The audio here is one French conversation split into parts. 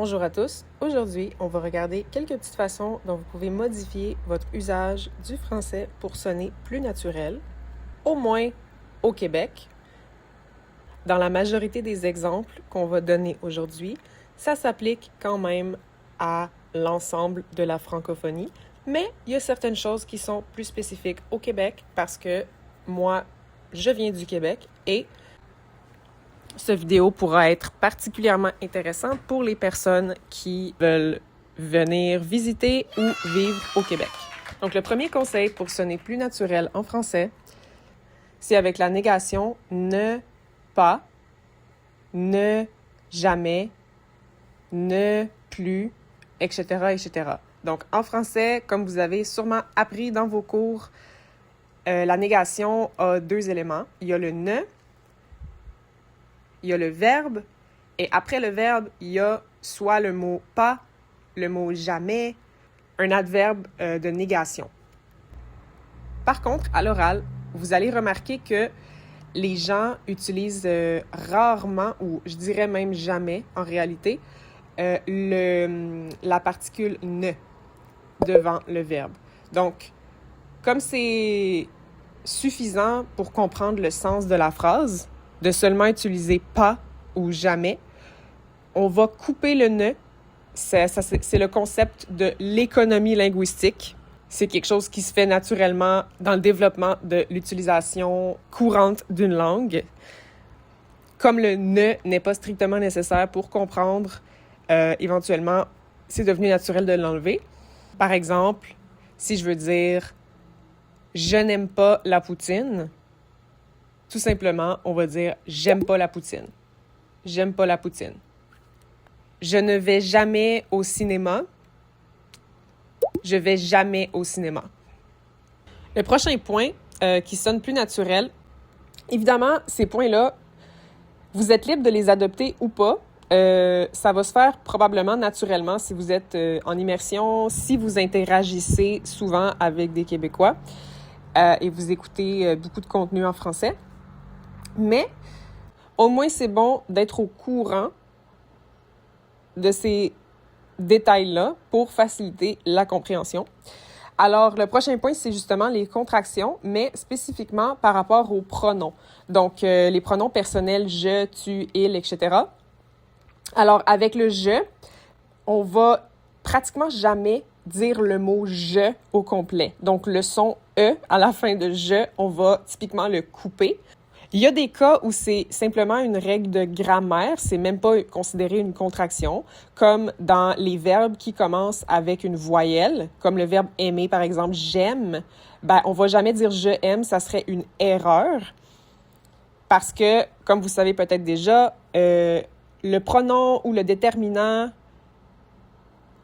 Bonjour à tous. Aujourd'hui, on va regarder quelques petites façons dont vous pouvez modifier votre usage du français pour sonner plus naturel, au moins au Québec. Dans la majorité des exemples qu'on va donner aujourd'hui, ça s'applique quand même à l'ensemble de la francophonie, mais il y a certaines choses qui sont plus spécifiques au Québec parce que moi, je viens du Québec et cette vidéo pourra être particulièrement intéressante pour les personnes qui veulent venir visiter ou vivre au Québec. Donc, le premier conseil pour sonner plus naturel en français, c'est avec la négation ne pas, ne jamais, ne plus, etc., etc. Donc, en français, comme vous avez sûrement appris dans vos cours, la négation a deux éléments. Il y a le ne, il y a le verbe, et après le verbe, il y a soit le mot pas, le mot jamais, un adverbe de négation. Par contre, à l'oral, vous allez remarquer que les gens utilisent rarement, ou je dirais même jamais en réalité, la particule ne devant le verbe. Donc, comme c'est suffisant pour comprendre le sens de la phrase, de seulement utiliser pas ou jamais, on va couper le ne. C'est le concept de l'économie linguistique. C'est quelque chose qui se fait naturellement dans le développement de l'utilisation courante d'une langue. Comme le ne n'est pas strictement nécessaire pour comprendre, éventuellement, c'est devenu naturel de l'enlever. Par exemple, si je veux dire « je n'aime pas la poutine », tout simplement, on va dire « j'aime pas la poutine ». J'aime pas la poutine. Je ne vais jamais au cinéma. Je vais jamais au cinéma. Le prochain point qui sonne plus naturel, évidemment, ces points-là, vous êtes libre de les adopter ou pas. Ça va se faire probablement naturellement si vous êtes en immersion, si vous interagissez souvent avec des Québécois et vous écoutez beaucoup de contenu en français. Mais au moins, c'est bon d'être au courant de ces détails-là pour faciliter la compréhension. Alors, le prochain point, c'est justement les contractions, mais spécifiquement par rapport aux pronoms. Donc, les pronoms personnels « je »,« tu »,« il », etc. Alors, avec le « je », on va pratiquement jamais dire le mot « je » au complet. Donc, le son « e » à la fin de « je », on va typiquement le couper. Il y a des cas où c'est simplement une règle de grammaire, c'est même pas considéré une contraction, comme dans les verbes qui commencent avec une voyelle, comme le verbe aimer par exemple, j'aime, on va jamais dire je aime, ça serait une erreur, parce que, comme vous savez peut-être déjà, le pronom ou le déterminant,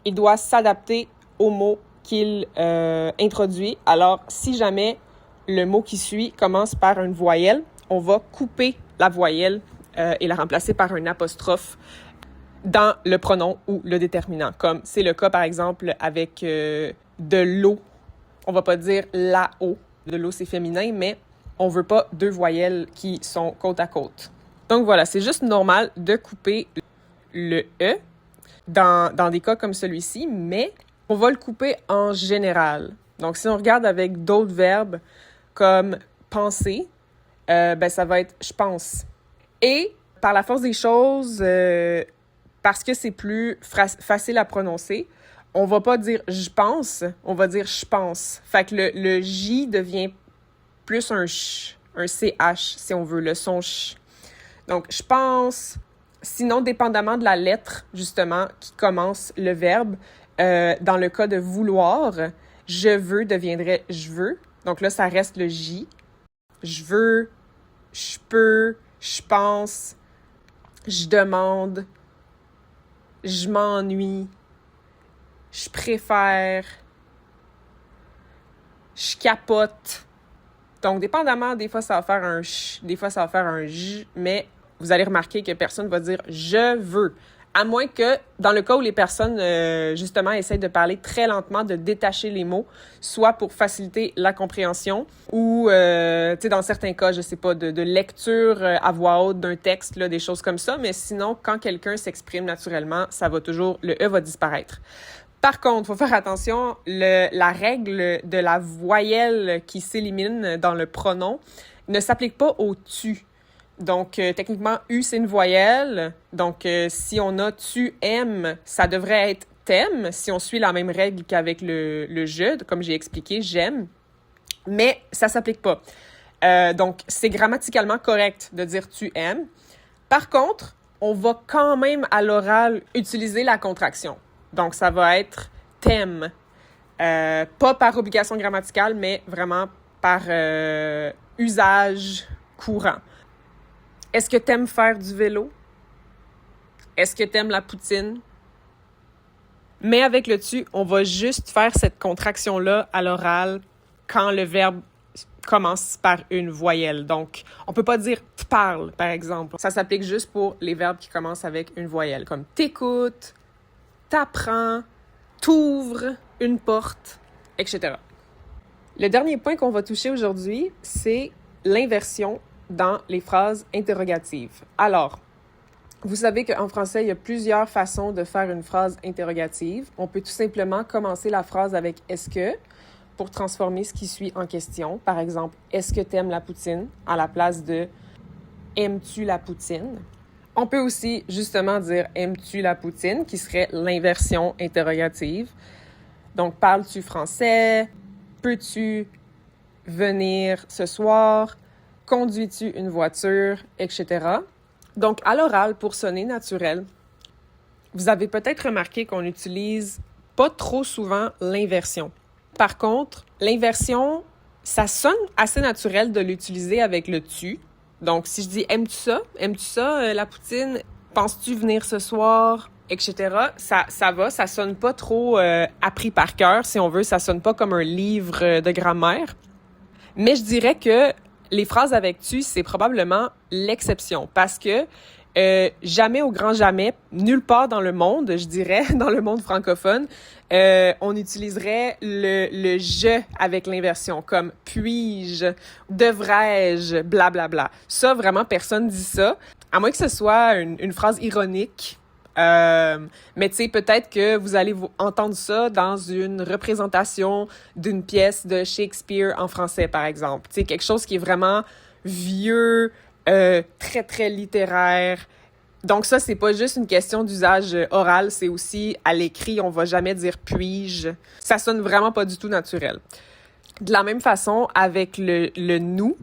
il doit s'adapter au mot qu'il introduit. Alors, si jamais le mot qui suit commence par une voyelle, on va couper la voyelle et la remplacer par un apostrophe dans le pronom ou le déterminant. Comme c'est le cas, par exemple, avec de l'eau. On va pas dire la eau. De l'eau, c'est féminin, mais on veut pas deux voyelles qui sont côte à côte. Donc voilà, c'est juste normal de couper le « e » dans des cas comme celui-ci, mais on va le couper en général. Donc si on regarde avec d'autres verbes comme « penser », ça va être « je pense ». Et par la force des choses, parce que c'est plus facile à prononcer, on va pas dire « je pense », on va dire « je pense ». Fait que le J devient plus un ch, un CH, si on veut, le son ch. Donc, je pense. Sinon, dépendamment de la lettre, justement, qui commence le verbe, dans le cas de vouloir, je veux deviendrait je veux. Donc là, ça reste le J. Je veux, je peux, je pense, je demande, je m'ennuie, je préfère, je capote. Donc, dépendamment, des fois, ça va faire un ch, des fois, ça va faire un j, mais vous allez remarquer que personne va dire « je veux ». À moins que, dans le cas où les personnes, justement, essayent de parler très lentement, de détacher les mots, soit pour faciliter la compréhension ou, tu sais, dans certains cas, je sais pas, de lecture à voix haute d'un texte, là, des choses comme ça. Mais sinon, quand quelqu'un s'exprime naturellement, ça va toujours, le « e » va disparaître. Par contre, il faut faire attention, la règle de la voyelle qui s'élimine dans le pronom ne s'applique pas au « tu ». Donc, techniquement, U, c'est une voyelle. Donc, si on a tu aimes, ça devrait être t'aimes, si on suit la même règle qu'avec le je, comme j'ai expliqué, j'aime. Mais ça s'applique pas. Donc, c'est grammaticalement correct de dire tu aimes. Par contre, on va quand même à l'oral utiliser la contraction. Donc, ça va être t'aimes. Pas par obligation grammaticale, mais vraiment par usage courant. Est-ce que t'aimes faire du vélo? Est-ce que t'aimes la poutine? Mais avec le tu, on va juste faire cette contraction-là à l'oral quand le verbe commence par une voyelle. Donc, on peut pas dire « t'parles », par exemple. Ça s'applique juste pour les verbes qui commencent avec une voyelle, comme « t'écoutes »,« t'apprends »,« t'ouvres »,« une porte », etc. Le dernier point qu'on va toucher aujourd'hui, c'est l'inversion dans les phrases interrogatives. Alors, vous savez qu'en français, il y a plusieurs façons de faire une phrase interrogative. On peut tout simplement commencer la phrase avec « est-ce que » pour transformer ce qui suit en question. Par exemple, « est-ce que t'aimes la poutine » à la place de « aimes-tu la poutine » On peut aussi justement dire « aimes-tu la poutine » qui serait l'inversion interrogative. Donc, parles-tu français? Peux-tu venir ce soir? Conduis-tu une voiture, etc. Donc, à l'oral, pour sonner naturel, vous avez peut-être remarqué qu'on utilise pas trop souvent l'inversion. Par contre, l'inversion, ça sonne assez naturel de l'utiliser avec le « tu ». Donc, si je dis « aimes-tu ça? Aimes-tu ça, la poutine? Penses-tu venir ce soir? » etc. Ça va, ça sonne pas trop appris par cœur, si on veut. Ça sonne pas comme un livre de grammaire. Mais je dirais que les phrases avec « tu », c'est probablement l'exception parce que jamais au grand jamais, nulle part dans le monde, je dirais, dans le monde francophone, on utiliserait le « je » avec l'inversion, comme « puis-je »,« devrais-je », blablabla. Ça, vraiment, personne dit ça, à moins que ce soit une phrase ironique. Mais tu sais, peut-être que vous allez entendre ça dans une représentation d'une pièce de Shakespeare en français, par exemple. Tu sais, quelque chose qui est vraiment vieux, très, très littéraire. Donc ça, c'est pas juste une question d'usage oral, c'est aussi à l'écrit, on va jamais dire « puis-je ». Ça sonne vraiment pas du tout naturel. De la même façon, avec le « nous »,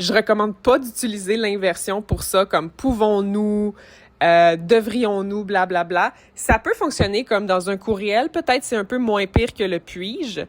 je recommande pas d'utiliser l'inversion pour ça, comme « pouvons-nous », devrions-nous, blablabla. Ça peut fonctionner comme dans un courriel. Peut-être c'est un peu moins pire que le puis-je.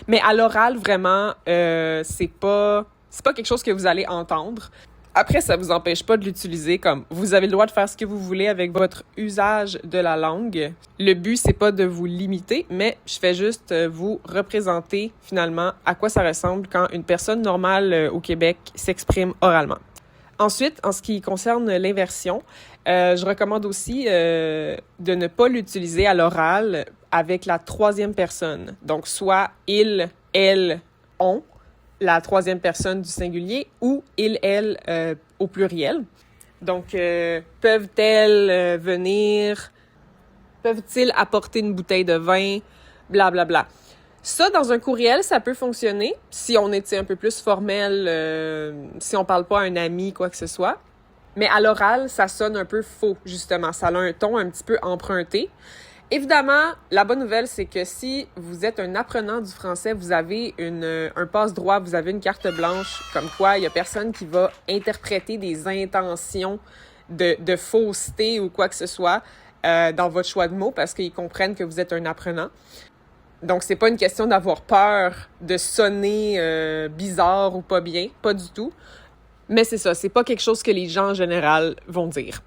Mais à l'oral, vraiment, c'est pas quelque chose que vous allez entendre. Après, ça vous empêche pas de l'utiliser comme vous avez le droit de faire ce que vous voulez avec votre usage de la langue. Le but, c'est pas de vous limiter, mais je fais juste vous représenter finalement à quoi ça ressemble quand une personne normale au Québec s'exprime oralement. Ensuite, en ce qui concerne l'inversion, je recommande aussi de ne pas l'utiliser à l'oral avec la troisième personne. Donc, soit il, elle, on, la troisième personne du singulier, ou il, elle au pluriel. Donc, peuvent-elles venir? Peuvent-ils apporter une bouteille de vin? Blablabla. Ça, dans un courriel, ça peut fonctionner si on est un peu plus formel, si on parle pas à un ami, quoi que ce soit. Mais à l'oral, ça sonne un peu faux, justement. Ça a un ton un petit peu emprunté. Évidemment, la bonne nouvelle, c'est que si vous êtes un apprenant du français, vous avez un passe-droit, vous avez une carte blanche, comme quoi il y a personne qui va interpréter des intentions de fausseté ou quoi que ce soit dans votre choix de mots parce qu'ils comprennent que vous êtes un apprenant. Donc, c'est pas une question d'avoir peur de sonner bizarre ou pas bien, pas du tout. Mais c'est ça, c'est pas quelque chose que les gens en général vont dire.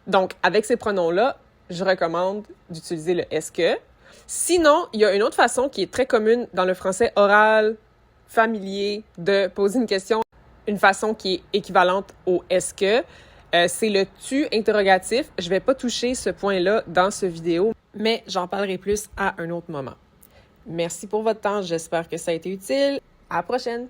Donc, avec ces pronoms-là, je recommande d'utiliser le « est-ce que ». Sinon, il y a une autre façon qui est très commune dans le français oral, familier, de poser une question, une façon qui est équivalente au « est-ce que ». C'est le tu interrogatif. Je vais pas toucher ce point-là dans ce vidéo, mais j'en parlerai plus à un autre moment. Merci pour votre temps. J'espère que ça a été utile. À la prochaine!